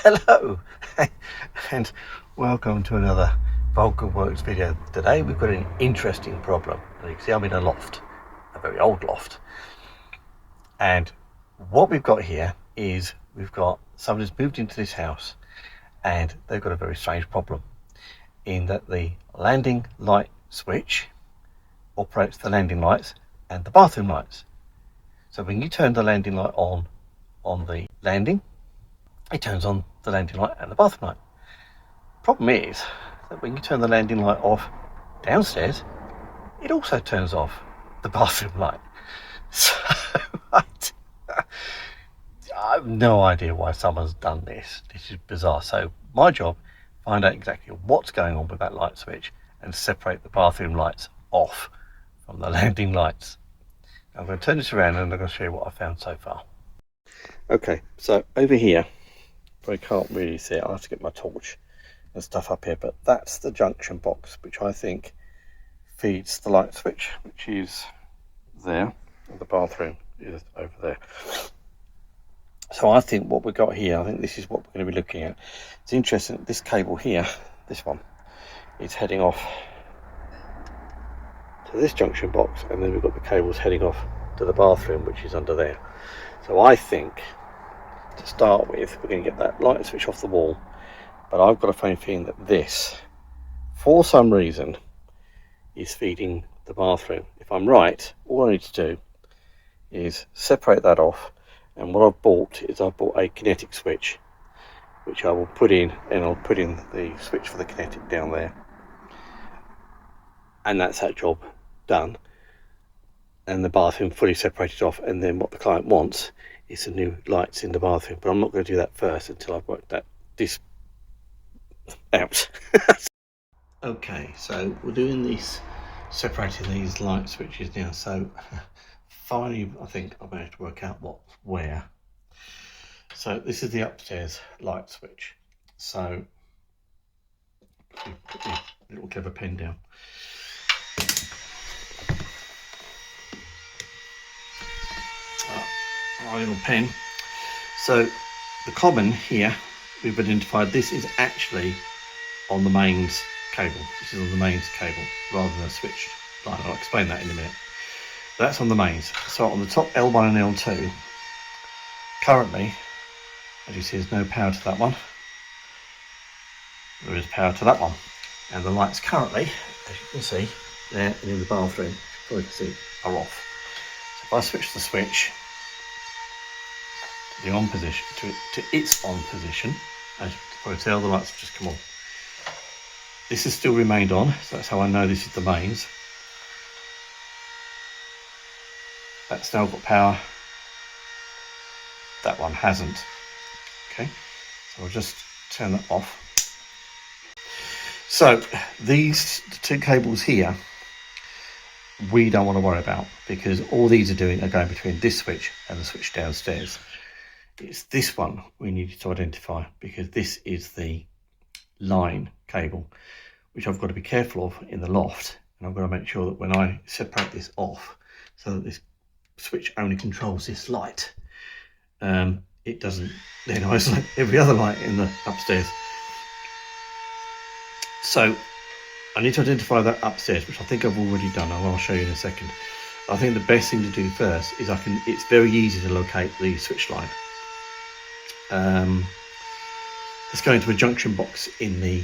Hello and welcome to another Vulcan Works video. Today we've got an interesting problem. You can see I'm in a loft, a very old loft, and what we've got here is we've got somebody's moved into this house and they've got a very strange problem in that the landing light switch operates the landing lights and the bathroom lights. So when you turn the landing light on the landing, it turns on the landing light and the bathroom light. Problem is that when you turn the landing light off downstairs, it also turns off the bathroom light. So I have no idea why someone's done this. This is bizarre. So my job, find out exactly what's going on with that light switch and separate the bathroom lights off from the landing lights. I'm going to turn this around and I'm going to show you what I found so far. Okay, so over here, I can't really see it. I have to get my torch and stuff up here, but that's the junction box, which I think feeds the light switch, which is there, and the bathroom is over there. So I think what we've got here, I think this is what we're going to be looking at. It's interesting, this cable here, this one, is heading off to this junction box, and then we've got the cables heading off to the bathroom, which is under there. So I think, to start with, we're going to get that light switch off the wall, but I've got a funny feeling that this, for some reason, is feeding the bathroom. If I'm right, all I need to do is separate that off, and what I've bought is I've bought a kinetic switch, which I will put in, and I'll put in the switch for the kinetic down there, and that's that job done, and the bathroom fully separated off. And then what the client wants is some new lights in the bathroom, but I'm not going to do that first until I've worked this out. Okay, so we're doing this, separating these light switches now. So finally I think I managed to work out what's where. So this is the upstairs light switch. So put the little clever pen down. My little pen. So the common here, we've identified this is actually on the mains cable. This is on the mains cable rather than a switched line. I'll explain that in a minute. That's on the mains. So on the top L1 and L2, currently, as you see, there's no power to that one. There is power to that one. And the lights currently, as you can see, there and in the bathroom, you can see, are off. So if I switch the switch to the on position, to its on position, as you can probably tell, the lights have just come on. This has still remained on, so that's how I know this is the mains. That's now got power. That one hasn't. Okay, so I'll just turn that off. So these two cables here, we don't want to worry about, because all these are doing are going between this switch and the switch downstairs. It's this one we need to identify, because this is the line cable, which I've got to be careful of in the loft, and I've got to make sure that when I separate this off, so that this switch only controls this light, it doesn't then isolate every other light in the upstairs. So I need to identify that upstairs, which I think I've already done. I'll show you in a second. I think the best thing to do first is it's very easy to locate the switch line. Let's go into a junction box in the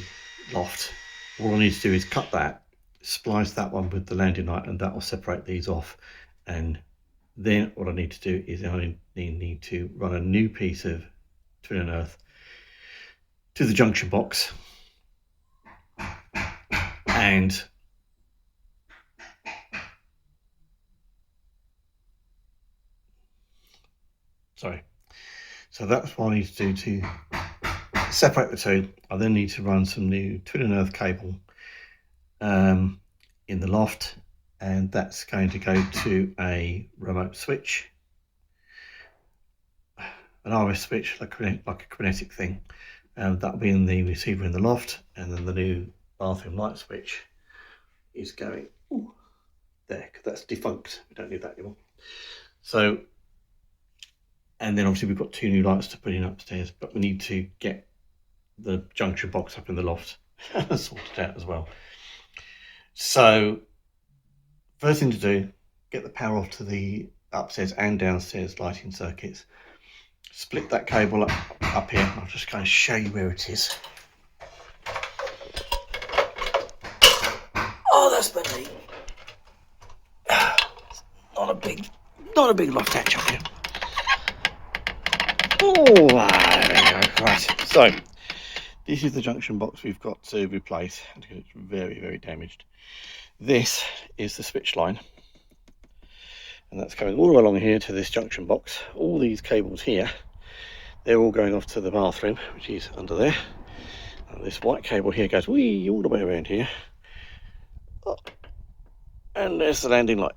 loft. All I need to do is cut that, splice that one with the landing light, and that will separate these off. And then what I need to do is I need to run a new piece of twin and earth to the junction box, and so that's what I need to do to separate the two. I then need to run some new twin and earth cable in the loft, and that's going to go to a remote switch, an RS switch, like a kinetic thing. That'll be in the receiver in the loft, and then the new bathroom light switch is going there, because that's defunct. We don't need that anymore. So, And then obviously we've got 2 new lights to put in upstairs, but we need to get the junction box up in the loft sorted out as well. So first thing to do, get the power off to the upstairs and downstairs lighting circuits. Split that cable up here. I'll just kind of show you where it is. Oh, that's better. Not a big loft hatch up here. Oh, there we go. Right. So this is the junction box we've got to replace. It's very, very damaged. This is the switch line, and that's coming all the way along here to this junction box. All these cables here, they're all going off to the bathroom, which is under there. And this white cable here goes wee all the way around here. Oh, and there's the landing light.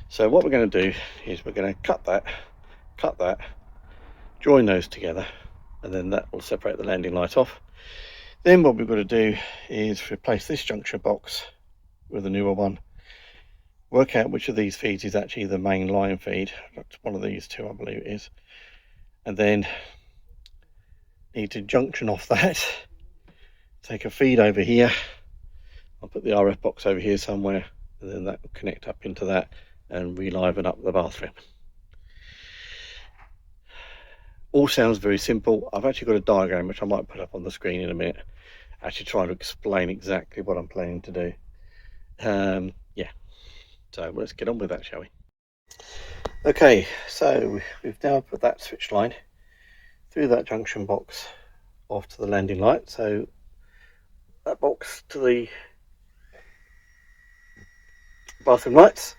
So what we're going to do is we're going to cut that, join those together, and then that will separate the landing light off. Then what we've got to do is replace this junction box with a newer one, work out which of these feeds is actually the main line feed. That's one of these two, I believe it is. And then need to junction off that, take a feed over here. I'll put the RF box over here somewhere, and then that will connect up into that and reliven up the bathroom. All sounds very simple. I've actually got a diagram which I might put up on the screen in a minute, actually trying to explain exactly what I'm planning to do. Yeah, so let's get on with that, shall we? Okay, so we've now put that switch line through that junction box off to the landing light. So that box to the bathroom lights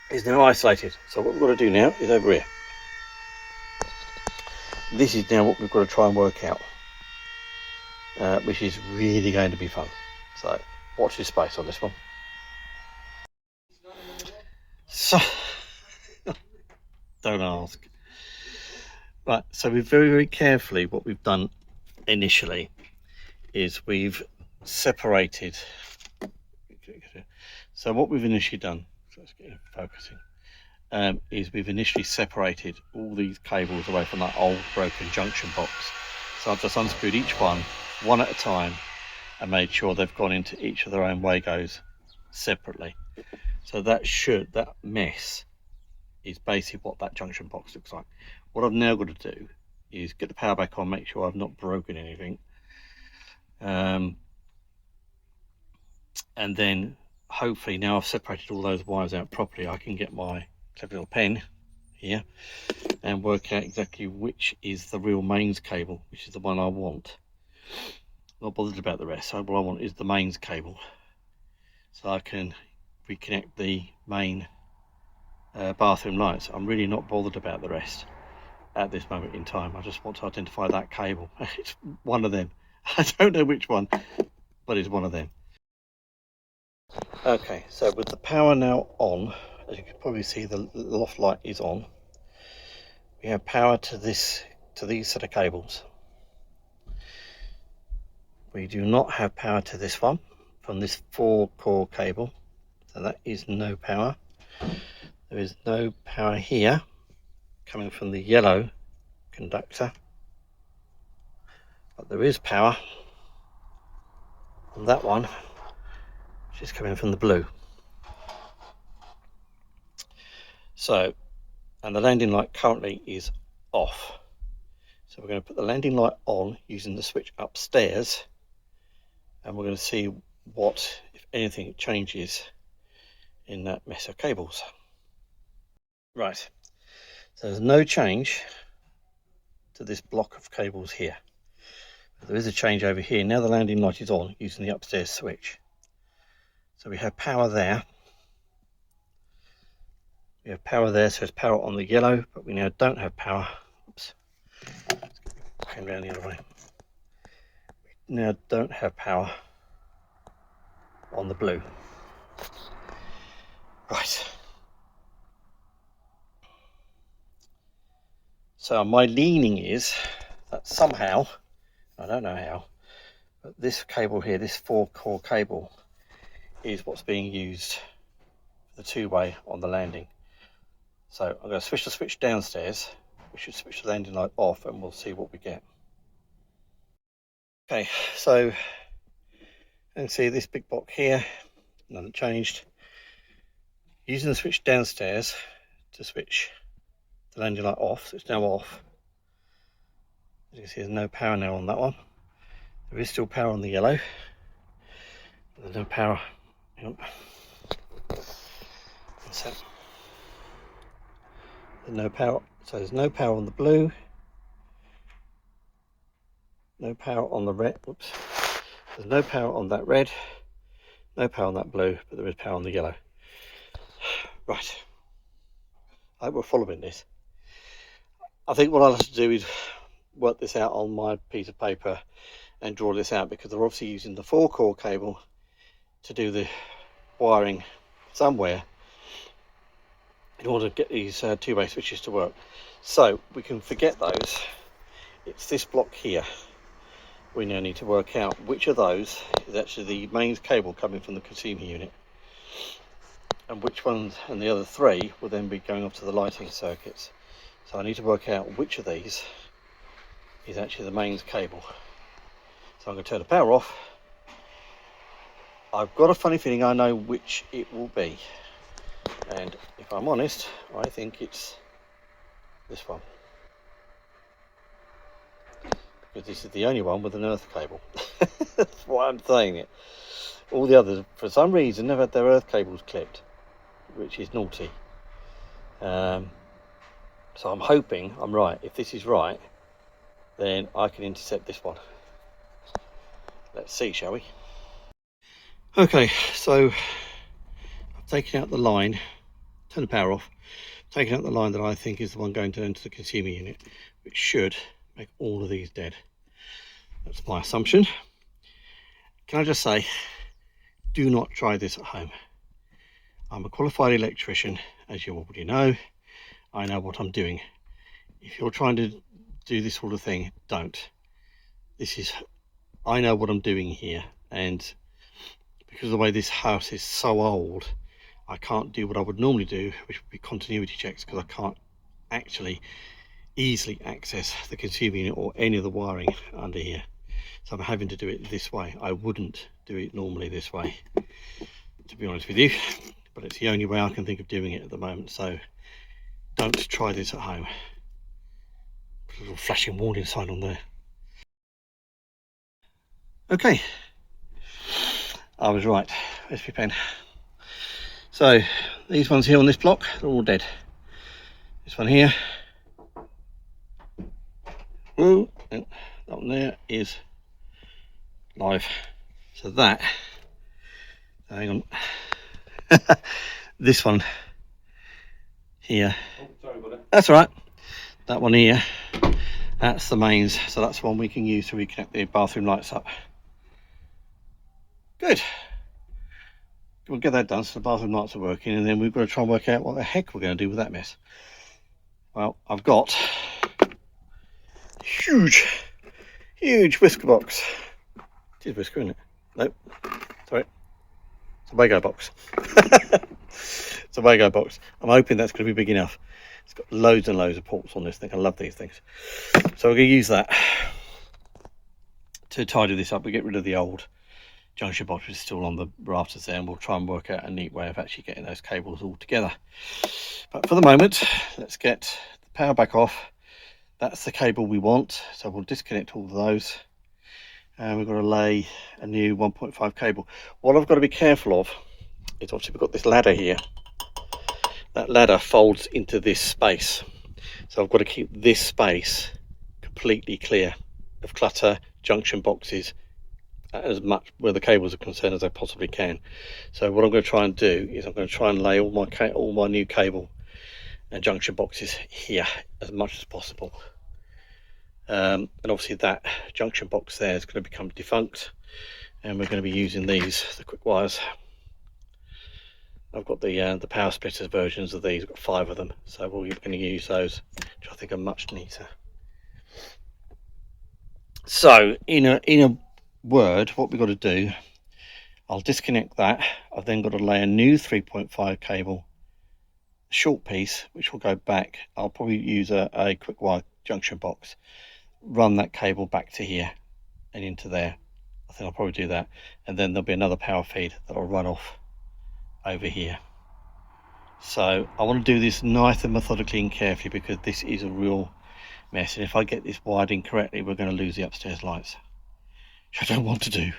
is now isolated. So what we've got to do now is over here. This is now what we've got to try and work out, which is really going to be fun. So watch this space on this one. So don't ask. Right, so we've very, very carefully, what we've done initially is we've separated. So what we've initially done, so let's get focusing, is we've initially separated all these cables away from that old broken junction box. So I've just unscrewed each one at a time, and made sure they've gone into each of their own Wagos separately. So that mess is basically what that junction box looks like. What I've now got to do is get the power back on, make sure I've not broken anything, and then hopefully, now I've separated all those wires out properly, I can get my clever little pen here and work out exactly which is the real mains cable, which is the one I want. Not bothered about the rest. So what I want is the mains cable, so I can reconnect the main bathroom lights. I'm really not bothered about the rest at this moment in time. I just want to identify that cable. It's one of them. I don't know which one, but it's one of them. Okay, so with the power now on, as you can probably see, the loft light is on. We have power to these set of cables. We do not have power to this one from this 4-core cable, so that is no power. There is no power here coming from the yellow conductor, but there is power on that one, which is coming from the blue. So, and the landing light currently is off. So we're going to put the landing light on using the switch upstairs, and we're going to see what, if anything, changes in that mess of cables. Right, so there's no change to this block of cables here. But there is a change over here. Now the landing light is on using the upstairs switch. So we have power there. We have power there, so it's power on the yellow, but we now don't have power. Oops, came down the other way. We now don't have power on the blue. Right. So my leaning is that somehow, I don't know how, but this cable here, this 4-core cable, is what's being used for the 2-way on the landing. So I'm going to switch the switch downstairs. We should switch the landing light off and we'll see what we get. Okay, so you can see this big block here, nothing changed. Using the switch downstairs to switch the landing light off, so it's now off. As you can see, there's no power now on that one. There is still power on the yellow, but there's no power. Hang on. So, there's no power. So there's no power on the blue. No power on the red. Oops. There's no power on that red. No power on that blue, but there is power on the yellow. Right. I hope we're following this. I think what I'll have to do is work this out on my piece of paper and draw this out, because they're obviously using the 4-core cable to do the wiring somewhere in order to get these two-way switches to work. So we can forget those. It's this block here. We now need to work out which of those is actually the mains cable coming from the consumer unit, and which ones, and the other 3 will then be going off to the lighting circuits. So I need to work out which of these is actually the mains cable. So I'm going to turn the power off. I've got a funny feeling I know which it will be, and if I'm honest, I think it's this one, because this is the only one with an earth cable. That's why I'm saying it. All the others, for some reason, have had their earth cables clipped, which is naughty. So I'm hoping I'm right. If this is right, then I can intercept this one. Let's see, shall we? Okay, so I've taken out the line, turn the power off, taken out the line that I think is the one going to enter the consumer unit, which should make all of these dead. That's my assumption. Can I just say, do not try this at home. I'm a qualified electrician, as you already know. I know what I'm doing. If you're trying to do this sort of thing, don't. I know what I'm doing here, and because of the way this house is so old, I can't do what I would normally do, which would be continuity checks, because I can't actually easily access the consumer unit or any of the wiring under here. So I'm having to do it this way. I wouldn't do it normally this way, to be honest with you, but it's the only way I can think of doing it at the moment. So don't try this at home. Put a little flashing warning sign on there. Okay, I was right. Where's my pen? So these ones here on this block, they're all dead. This one here, ooh, that one there is live. So that, hang on, this one here, oh, sorry about it. That's all right. That one here, that's the mains, so that's one we can use to reconnect the bathroom lights up. Good. We'll get that done so the bathroom lights are working, and then we've got to try and work out what the heck we're going to do with that mess. Well, I've got a huge whisker box. It is whisker, isn't it? Nope. Sorry. It's a Wago box. It's a Wago box. I'm hoping that's going to be big enough. It's got loads and loads of ports on this thing. I love these things. So we're going to use that to tidy this up. We get rid of the old junction box, which is still on the rafters there, and we'll try and work out a neat way of actually getting those cables all together. But for the moment, let's get the power back off. That's the cable we want, so we'll disconnect all of those, and we've got to lay a new 1.5 cable. What I've got to be careful of is, obviously we've got this ladder here. That ladder folds into this space, so I've got to keep this space completely clear of clutter, junction boxes, as much where the cables are concerned as I possibly can. So what I'm going to try and do is I'm going to try and lay all my new cable and junction boxes here as much as possible. And obviously that junction box there is going to become defunct, and we're going to be using these, the quick wires. I've got the power splitters versions of these. I've got 5 of them, so we're going to use those, which I think are much neater. So in a word, what we've got to do, I'll disconnect that. I've then got to lay a new 3.5 cable short piece which will go back. I'll probably use a quick wire junction box, run that cable back to here and into there. I think I'll probably do that, and then there'll be another power feed that'll run off over here. So I want to do this nice and methodically and carefully, because this is a real mess, and if I get this wired incorrectly, we're going to lose the upstairs lights, which I don't want to do.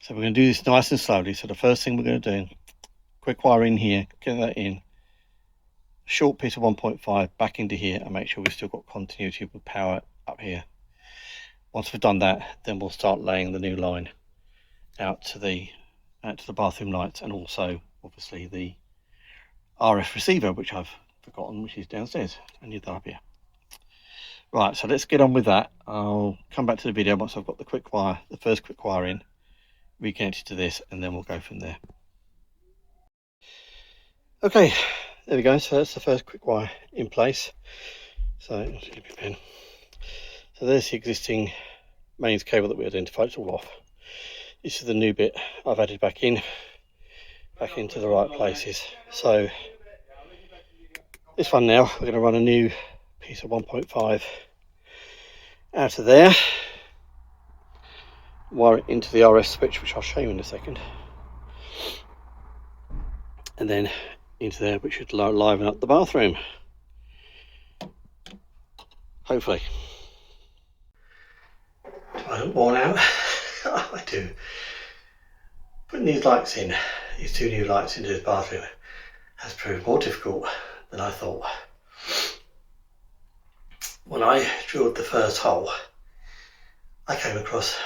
So we're going to do this nice and slowly. So the first thing we're going to do, quick wire in here, get that in, short piece of 1.5 back into here, and make sure we've still got continuity with power up here. Once we've done that, then we'll start laying the new line out to the bathroom lights, and also obviously the RF receiver, which I've forgotten, which is downstairs. I need that up here. Right, so let's get on with that. I'll come back to the video once I've got the quick wire, the first quick wire in, reconnect it to this, and then we'll go from there. Okay, there we go. So that's the first quick wire in place. So there's the existing mains cable that we identified. It's all off. This is the new bit I've added back into the right places. So this one now, we're going to run a new piece of 1.5 out of there, wire it into the RS switch, which I'll show you in a second, and then into there, which should liven up the bathroom, hopefully. Do I look worn out? I do. Putting these lights in, these two new lights into this bathroom, has proved more difficult than I thought. When I drilled the first hole, I came across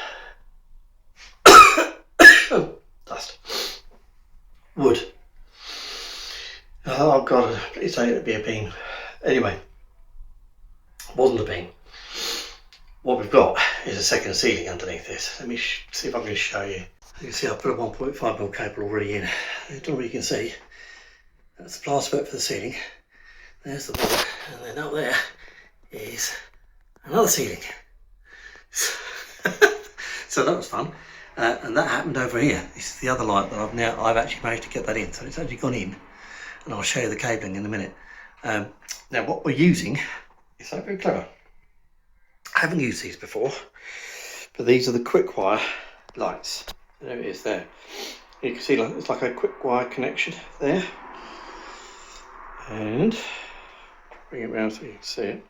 dust, wood. Oh God, please say it'd be a beam. Anyway, it wasn't a beam. What we've got is a second ceiling underneath this. Let me see if I can show you. You can see I put a 1.5mm cable already in. I don't know if you can see. That's the plaster work for the ceiling. There's the board, and then up there is another ceiling. So that was fun. And that happened over here. This is the other light that I've actually managed to get that in. So it's actually gone in, and I'll show you the cabling in a minute. Now what we're using is so very clever. I haven't used these before, but these are the quick wire lights. There it is there. You can see it's like a quick wire connection there. And bring it round so you can see it.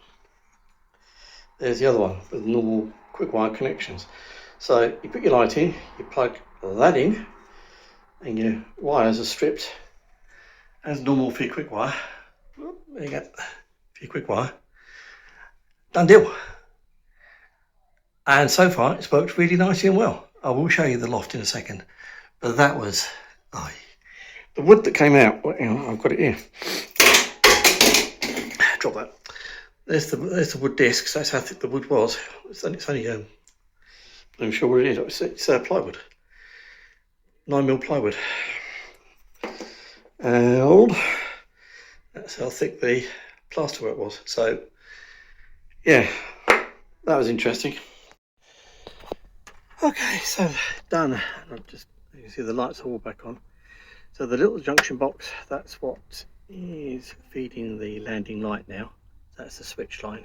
There's the other one with normal quick wire connections. So you put your light in, you plug that in, and your wires are stripped as normal for your quick wire. There you go, for your quick wire. Done deal. And so far it's worked really nicely and well. I will show you the loft in a second, but that was the wood that came out. Hang on, I've got it here. Drop that. There's the wood discs. That's how thick the wood was. It's only I'm not sure what it is. It's plywood, 9mm plywood, and that's how thick the plasterwork was. So yeah, that was interesting. Okay, so done. You can see the lights are all back on. So the little junction box, that's what is feeding the landing light now. That's the switch line.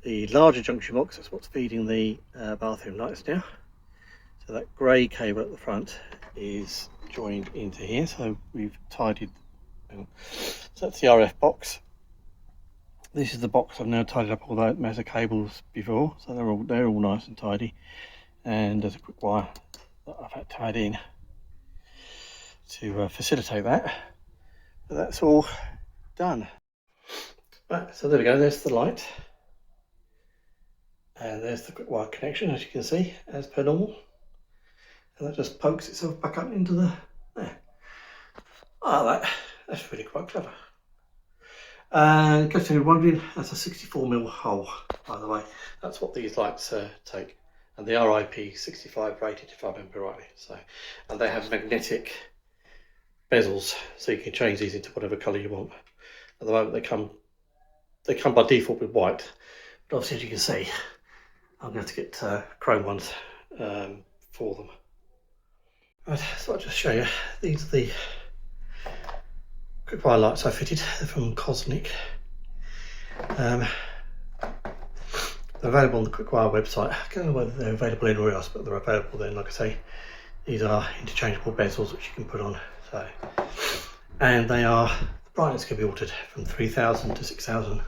The larger junction box, that's what's feeding the bathroom lights now. So that grey cable at the front is joined into here. So we've tidied. So that's the RF box. This is the box I've now tidied up all that mess of cables before, so they're all nice and tidy. And there's a quick wire that I've had tied in to facilitate that. But that's all done. Right, so there we go. There's the light, and there's the quick wire connection, as you can see, as per normal. And that just pokes itself back up into the there. Oh, that's really quite clever. And in case you're wondering, that's a 64mm hole, by the way. That's what these lights take. And they are IP65 rated, if I remember rightly. So, and they have magnetic bezels, so you can change these into whatever colour you want. At the moment, they come by default with white. But obviously, as you can see, I'm going to have to get chrome ones for them. Right, so I'll just show you. These are the quick wire lights I fitted from Cosmic. They're available on the Quickwire website. I don't know whether they're available anywhere else, but they're available there. And like I say, these are interchangeable bezels which you can put on. So, and they are, the brightness can be altered from 3000 to 6000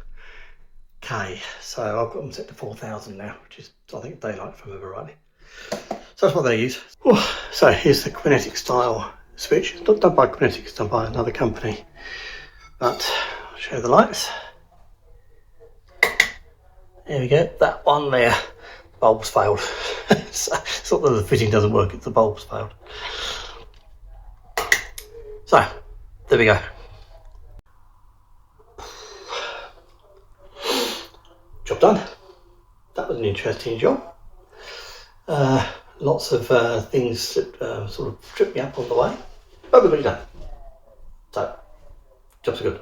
K. So I've got them set to 4000 now, which is, I think, daylight if I remember rightly. So that's what they use. Oh, so here's the Kinetic style switch. It's not done by Kinetic, it's done by another company. But I'll show you the lights. There we go, that one there. The bulb's failed. It's not that the fitting doesn't work, it's the bulb's failed. So, there we go. Job done. That was an interesting job. Lots of things that sort of tripped me up on the way, but we've got it done. So, jobs are good.